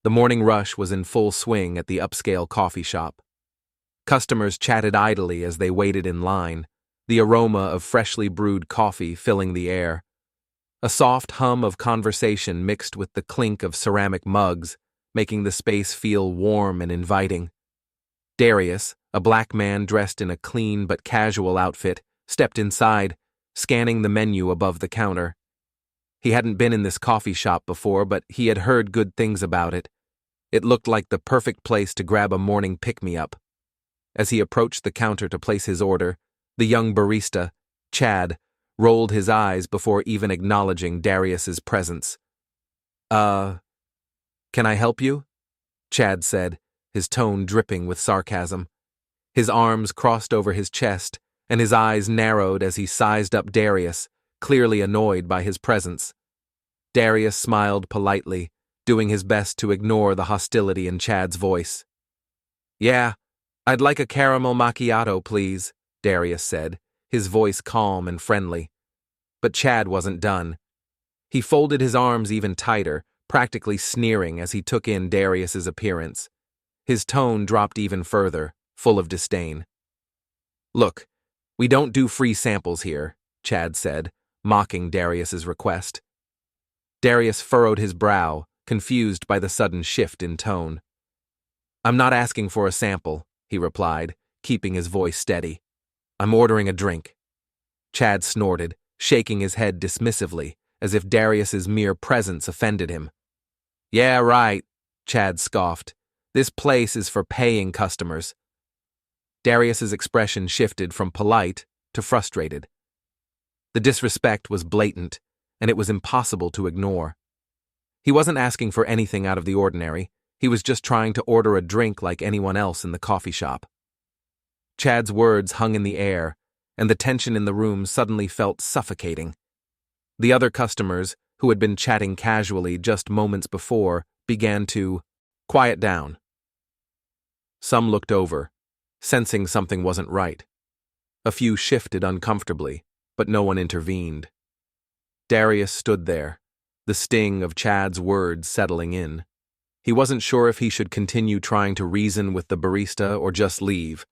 The morning rush was in full swing at the upscale coffee shop. Customers chatted idly as they waited in line, the aroma of freshly brewed coffee filling the air. A soft hum of conversation mixed with the clink of ceramic mugs, making the space feel warm and inviting. Darius, a black man dressed in a clean but casual outfit, stepped inside, scanning the menu above the counter. He hadn't been in this coffee shop before, but he had heard good things about it. It looked like the perfect place to grab a morning pick-me-up. As he approached the counter to place his order, the young barista, Chad, rolled his eyes before even acknowledging Darius's presence. Can I help you?" Chad said, his tone dripping with sarcasm. His arms crossed over his chest, and his eyes narrowed as he sized up Darius, clearly annoyed by his presence. Darius smiled politely, doing his best to ignore the hostility in Chad's voice. "Yeah, I'd like a caramel macchiato, please," Darius said, his voice calm and friendly. But Chad wasn't done. He folded his arms even tighter, practically sneering as he took in Darius's appearance. His tone dropped even further, full of disdain. "Look, we don't do free samples here," Chad said, mocking Darius's request. Darius furrowed his brow, confused by the sudden shift in tone. "I'm not asking for a sample," he replied, keeping his voice steady. "I'm ordering a drink." Chad snorted, shaking his head dismissively, as if Darius's mere presence offended him. "Yeah, right," Chad scoffed. "This place is for paying customers." Darius's expression shifted from polite to frustrated. The disrespect was blatant, and it was impossible to ignore. He wasn't asking for anything out of the ordinary. He was just trying to order a drink like anyone else in the coffee shop. Chad's words hung in the air, and the tension in the room suddenly felt suffocating. The other customers, who had been chatting casually just moments before, began to quiet down. Some looked over, sensing something wasn't right. A few shifted uncomfortably, but no one intervened. Darius stood there, the sting of Chad's words settling in. He wasn't sure if he should continue trying to reason with the barista or just leave.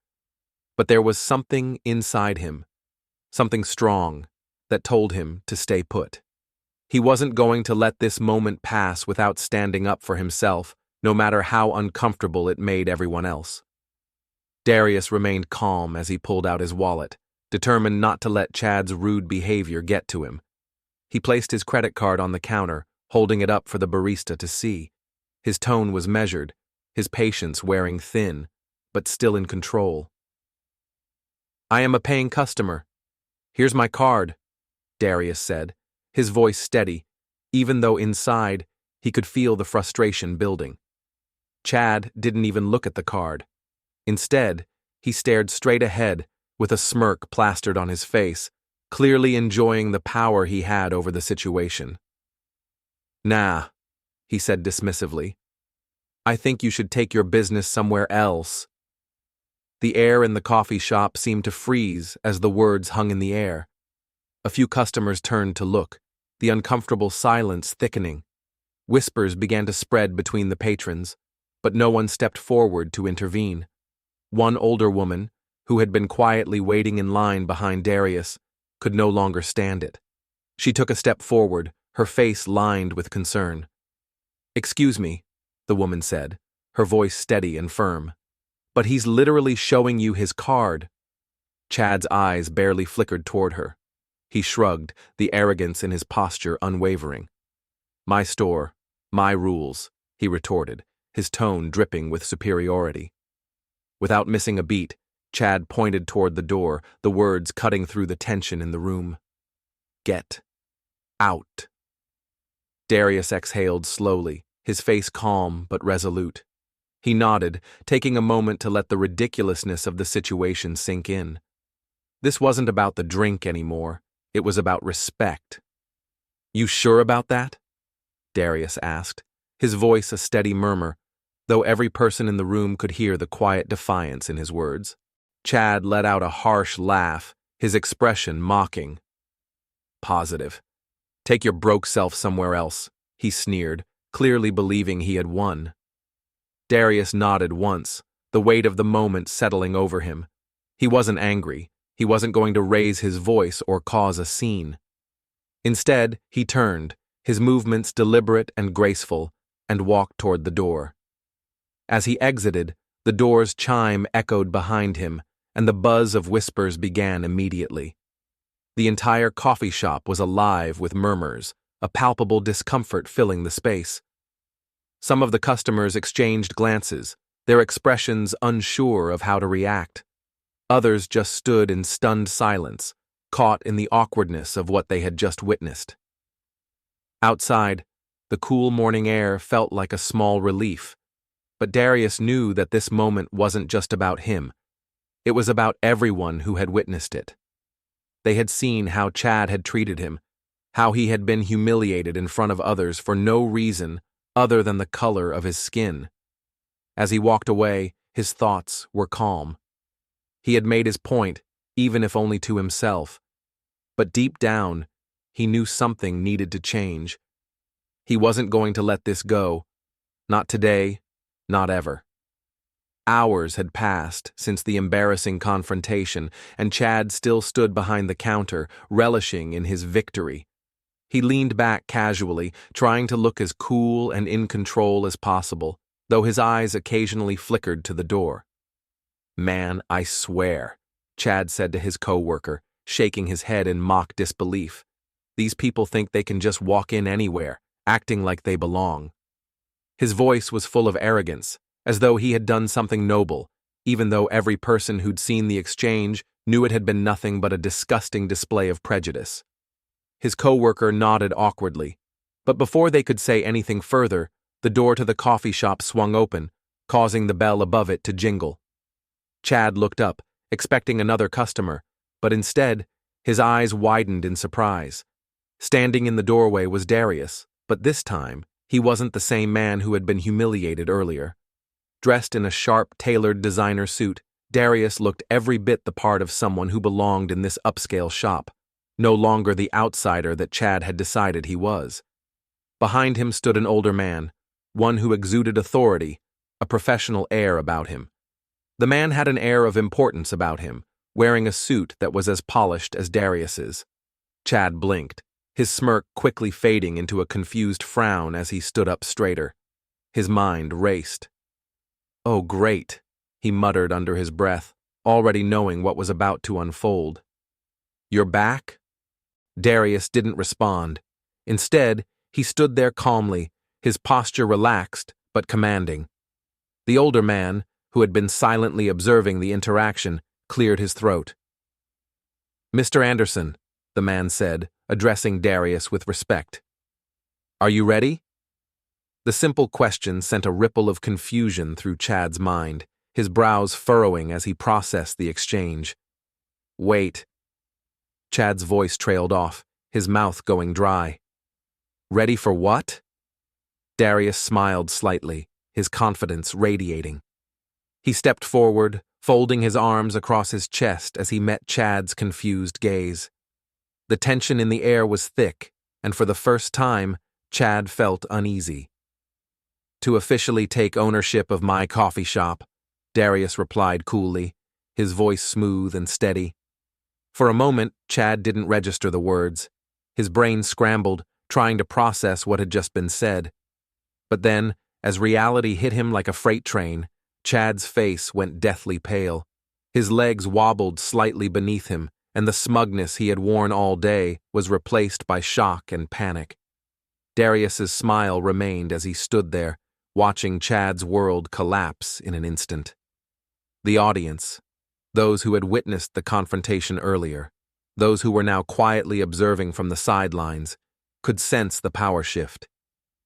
But there was something inside him, something strong, that told him to stay put. He wasn't going to let this moment pass without standing up for himself, no matter how uncomfortable it made everyone else. Darius remained calm as he pulled out his wallet, determined not to let Chad's rude behavior get to him. He placed his credit card on the counter, holding it up for the barista to see. His tone was measured, his patience wearing thin, but still in control. "I am a paying customer. Here's my card," Darius said, his voice steady, even though inside he could feel the frustration building. Chad didn't even look at the card. Instead, he stared straight ahead, with a smirk plastered on his face, clearly enjoying the power he had over the situation. "Nah," he said dismissively. "I think you should take your business somewhere else." The air in the coffee shop seemed to freeze as the words hung in the air. A few customers turned to look, the uncomfortable silence thickening. Whispers began to spread between the patrons, but no one stepped forward to intervene. One older woman, who had been quietly waiting in line behind Darius, could no longer stand it. She took a step forward, her face lined with concern. "Excuse me," the woman said, her voice steady and firm. "But he's literally showing you his card." Chad's eyes barely flickered toward her. He shrugged, the arrogance in his posture unwavering. "My store, my rules," he retorted, his tone dripping with superiority. Without missing a beat, Chad pointed toward the door, the words cutting through the tension in the room. "Get out." Darius exhaled slowly, his face calm but resolute. He nodded, taking a moment to let the ridiculousness of the situation sink in. This wasn't about the drink anymore. It was about respect. "You sure about that?" Darius asked, his voice a steady murmur, though every person in the room could hear the quiet defiance in his words. Chad let out a harsh laugh, his expression mocking. "Positive. Take your broke self somewhere else," he sneered, clearly believing he had won. Darius nodded once, the weight of the moment settling over him. He wasn't angry. He wasn't going to raise his voice or cause a scene. Instead, he turned, his movements deliberate and graceful, and walked toward the door. As he exited, the door's chime echoed behind him, and the buzz of whispers began immediately. The entire coffee shop was alive with murmurs, a palpable discomfort filling the space. Some of the customers exchanged glances, their expressions unsure of how to react. Others just stood in stunned silence, caught in the awkwardness of what they had just witnessed. Outside, the cool morning air felt like a small relief, but Darius knew that this moment wasn't just about him. It was about everyone who had witnessed it. They had seen how Chad had treated him, how he had been humiliated in front of others for no reason other than the color of his skin. As he walked away, his thoughts were calm. He had made his point, even if only to himself. But deep down, he knew something needed to change. He wasn't going to let this go. Not today, not ever. Hours had passed since the embarrassing confrontation, and Chad still stood behind the counter, relishing in his victory. He leaned back casually, trying to look as cool and in control as possible, though his eyes occasionally flickered to the door. "Man, I swear," Chad said to his co-worker, shaking his head in mock disbelief. "These people think they can just walk in anywhere, acting like they belong." His voice was full of arrogance, as though he had done something noble, even though every person who'd seen the exchange knew it had been nothing but a disgusting display of prejudice. His co-worker nodded awkwardly, but before they could say anything further, the door to the coffee shop swung open, causing the bell above it to jingle. Chad looked up, expecting another customer, but instead, his eyes widened in surprise. Standing in the doorway was Darius, but this time, he wasn't the same man who had been humiliated earlier. Dressed in a sharp, tailored designer suit, Darius looked every bit the part of someone who belonged in this upscale shop, no longer the outsider that Chad had decided he was. Behind him stood an older man, one who exuded authority, a professional air about him. The man had an air of importance about him, wearing a suit that was as polished as Darius's. Chad blinked, his smirk quickly fading into a confused frown as he stood up straighter. His mind raced. "Oh, great," he muttered under his breath, already knowing what was about to unfold. "You're back?" Darius didn't respond. Instead, he stood there calmly, his posture relaxed but commanding. The older man, who had been silently observing the interaction, cleared his throat. "Mr. Anderson," the man said, addressing Darius with respect. "Are you ready?" The simple question sent a ripple of confusion through Chad's mind, his brows furrowing as he processed the exchange. "Wait." Chad's voice trailed off, his mouth going dry. "Ready for what?" Darius smiled slightly, his confidence radiating. He stepped forward, folding his arms across his chest as he met Chad's confused gaze. The tension in the air was thick, and for the first time, Chad felt uneasy. "To officially take ownership of my coffee shop," Darius replied coolly, his voice smooth and steady. For a moment, Chad didn't register the words. His brain scrambled, trying to process what had just been said. But then, as reality hit him like a freight train, Chad's face went deathly pale. His legs wobbled slightly beneath him, and the smugness he had worn all day was replaced by shock and panic. Darius's smile remained as he stood there, watching Chad's world collapse in an instant. The audience, those who had witnessed the confrontation earlier, those who were now quietly observing from the sidelines, could sense the power shift.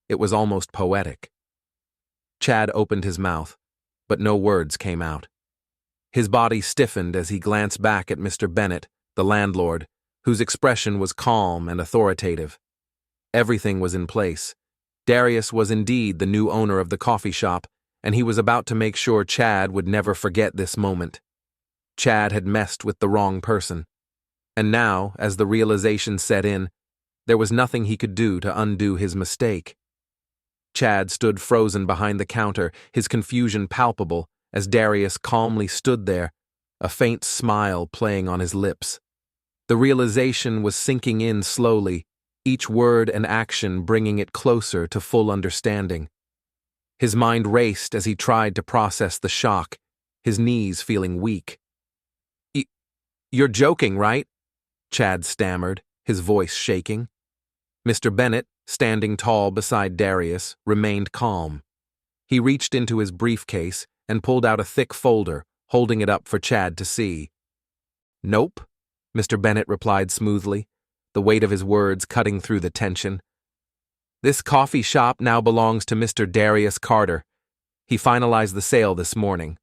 It was almost poetic. Chad opened his mouth, but no words came out. His body stiffened as he glanced back at Mr. Bennett, the landlord, whose expression was calm and authoritative. Everything was in place. Darius was indeed the new owner of the coffee shop, and he was about to make sure Chad would never forget this moment. Chad had messed with the wrong person. And now, as the realization set in, there was nothing he could do to undo his mistake. Chad stood frozen behind the counter, his confusion palpable, as Darius calmly stood there, a faint smile playing on his lips. The realization was sinking in slowly, each word and action bringing it closer to full understanding. His mind raced as he tried to process the shock, his knees feeling weak. "You're joking, right?" Chad stammered, his voice shaking. Mr. Bennett, standing tall beside Darius, remained calm. He reached into his briefcase and pulled out a thick folder, holding it up for Chad to see. "Nope," Mr. Bennett replied smoothly, the weight of his words cutting through the tension. "This coffee shop now belongs to Mr. Darius Carter. He finalized the sale this morning."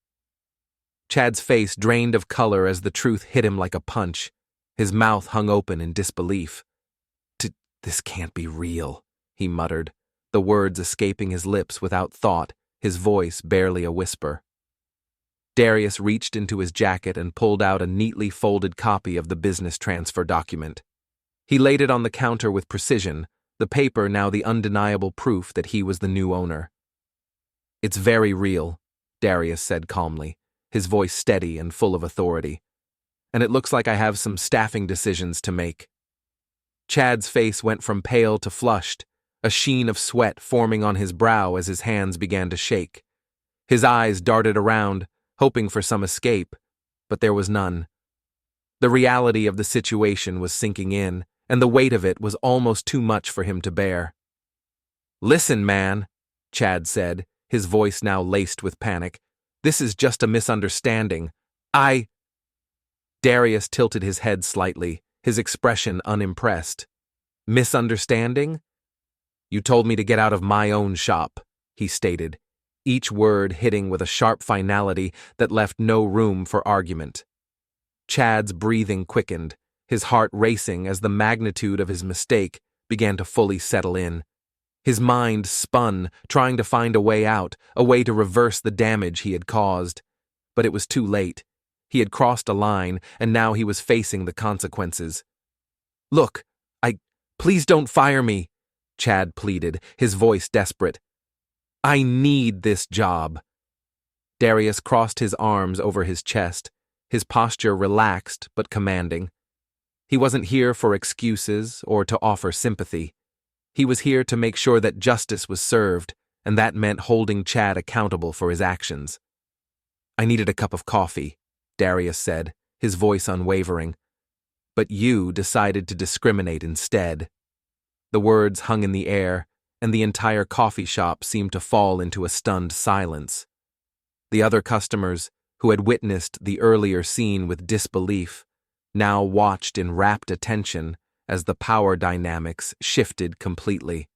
Chad's face drained of color as the truth hit him like a punch. His mouth hung open in disbelief. "This can't be real," he muttered, the words escaping his lips without thought, his voice barely a whisper. Darius reached into his jacket and pulled out a neatly folded copy of the business transfer document. He laid it on the counter with precision, the paper now the undeniable proof that he was the new owner. "It's very real," Darius said calmly, his voice steady and full of authority. "And it looks like I have some staffing decisions to make." Chad's face went from pale to flushed, a sheen of sweat forming on his brow as his hands began to shake. His eyes darted around, hoping for some escape, but there was none. The reality of the situation was sinking in, and the weight of it was almost too much for him to bear. "Listen, man," Chad said, his voice now laced with panic. "This is just a misunderstanding. Darius tilted his head slightly, his expression unimpressed. "Misunderstanding? You told me to get out of my own shop," he stated, each word hitting with a sharp finality that left no room for argument. Chad's breathing quickened, his heart racing as the magnitude of his mistake began to fully settle in. His mind spun, trying to find a way out, a way to reverse the damage he had caused. But it was too late. He had crossed a line, and now he was facing the consequences. "Look, please don't fire me," Chad pleaded, his voice desperate. "I need this job." Darius crossed his arms over his chest, his posture relaxed but commanding. He wasn't here for excuses or to offer sympathy. He was here to make sure that justice was served, and that meant holding Chad accountable for his actions. "I needed a cup of coffee," Darius said, his voice unwavering. "But you decided to discriminate instead." The words hung in the air, and the entire coffee shop seemed to fall into a stunned silence. The other customers, who had witnessed the earlier scene with disbelief, now watched in rapt attention as the power dynamics shifted completely.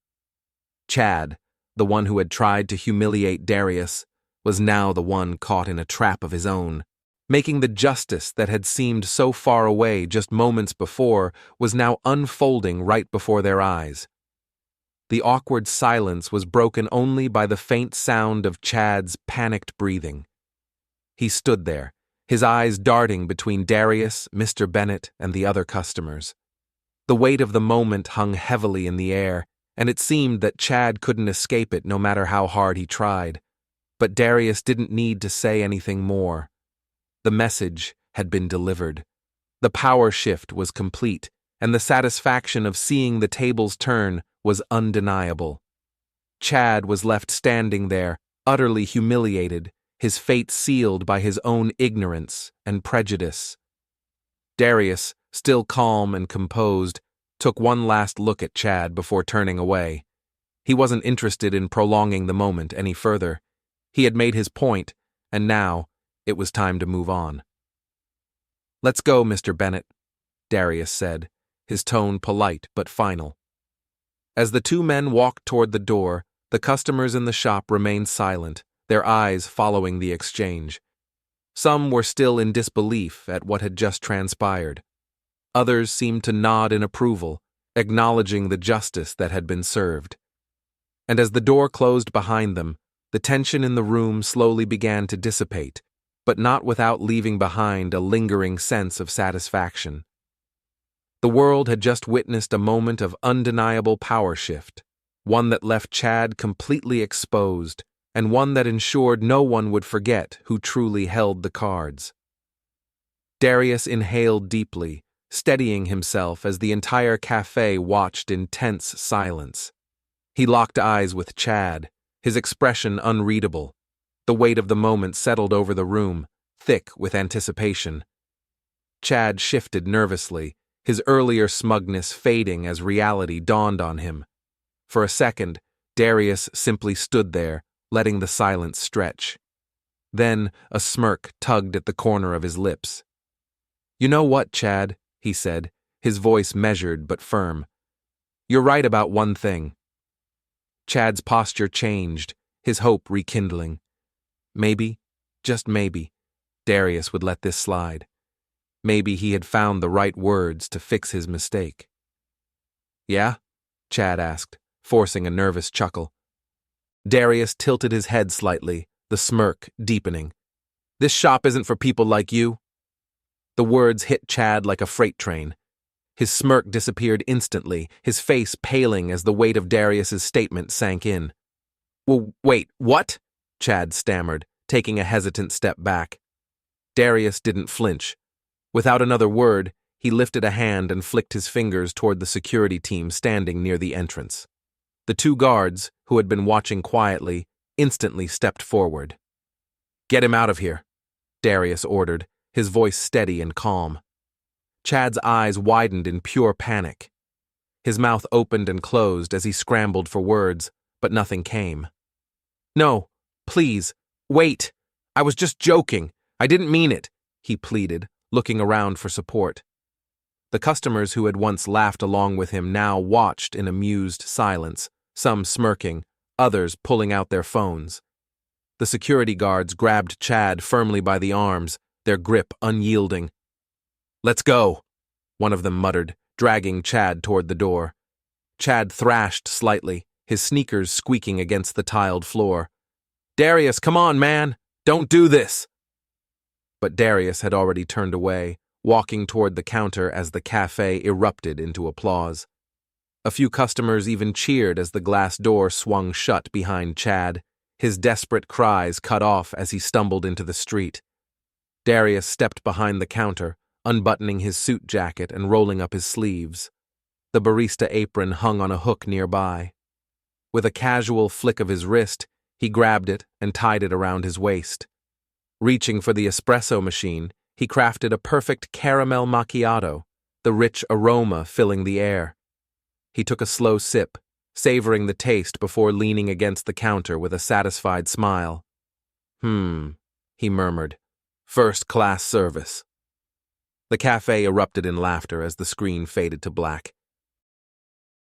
Chad, the one who had tried to humiliate Darius, was now the one caught in a trap of his own. Making the justice that had seemed so far away just moments before was now unfolding right before their eyes. The awkward silence was broken only by the faint sound of Chad's panicked breathing. He stood there, his eyes darting between Darius, Mr. Bennett, and the other customers. The weight of the moment hung heavily in the air, and it seemed that Chad couldn't escape it no matter how hard he tried. But Darius didn't need to say anything more. The message had been delivered. The power shift was complete, and the satisfaction of seeing the tables turn was undeniable. Chad was left standing there, utterly humiliated, his fate sealed by his own ignorance and prejudice. Darius, still calm and composed, took one last look at Chad before turning away. He wasn't interested in prolonging the moment any further. He had made his point, and now it was time to move on. "Let's go, Mr. Bennett," Darius said, his tone polite but final. As the two men walked toward the door, the customers in the shop remained silent, their eyes following the exchange. Some were still in disbelief at what had just transpired. Others seemed to nod in approval, acknowledging the justice that had been served. And as the door closed behind them, the tension in the room slowly began to dissipate, but not without leaving behind a lingering sense of satisfaction. The world had just witnessed a moment of undeniable power shift, one that left Chad completely exposed, and one that ensured no one would forget who truly held the cards. Darius inhaled deeply, steadying himself as the entire cafe watched in tense silence. He locked eyes with Chad, his expression unreadable. The weight of the moment settled over the room, thick with anticipation. Chad shifted nervously, his earlier smugness fading as reality dawned on him. For a second, Darius simply stood there, letting the silence stretch. Then a smirk tugged at the corner of his lips. "You know what, Chad?" he said, his voice measured but firm. "You're right about one thing." Chad's posture changed, his hope rekindling. Maybe, just maybe, Darius would let this slide. Maybe he had found the right words to fix his mistake. "Yeah?" Chad asked, forcing a nervous chuckle. Darius tilted his head slightly, the smirk deepening. "This shop isn't for people like you." The words hit Chad like a freight train. His smirk disappeared instantly, his face paling as the weight of Darius's statement sank in. "Well, wait, what?" Chad stammered, taking a hesitant step back. Darius didn't flinch. Without another word, he lifted a hand and flicked his fingers toward the security team standing near the entrance. The two guards, who had been watching quietly, instantly stepped forward. "Get him out of here," Darius ordered, his voice steady and calm. Chad's eyes widened in pure panic. His mouth opened and closed as he scrambled for words, but nothing came. "No, please, wait. I was just joking. I didn't mean it," he pleaded, looking around for support. The customers who had once laughed along with him now watched in amused silence, some smirking, others pulling out their phones. The security guards grabbed Chad firmly by the arms, their grip unyielding. "Let's go," one of them muttered, dragging Chad toward the door. Chad thrashed slightly, his sneakers squeaking against the tiled floor. "Darius, come on, man! Don't do this!" But Darius had already turned away, walking toward the counter as the cafe erupted into applause. A few customers even cheered as the glass door swung shut behind Chad, his desperate cries cut off as he stumbled into the street. Darius stepped behind the counter, unbuttoning his suit jacket and rolling up his sleeves. The barista apron hung on a hook nearby. With a casual flick of his wrist, he grabbed it and tied it around his waist. Reaching for the espresso machine, he crafted a perfect caramel macchiato, the rich aroma filling the air. He took a slow sip, savoring the taste before leaning against the counter with a satisfied smile. He murmured. "First-class service." The cafe erupted in laughter as the screen faded to black.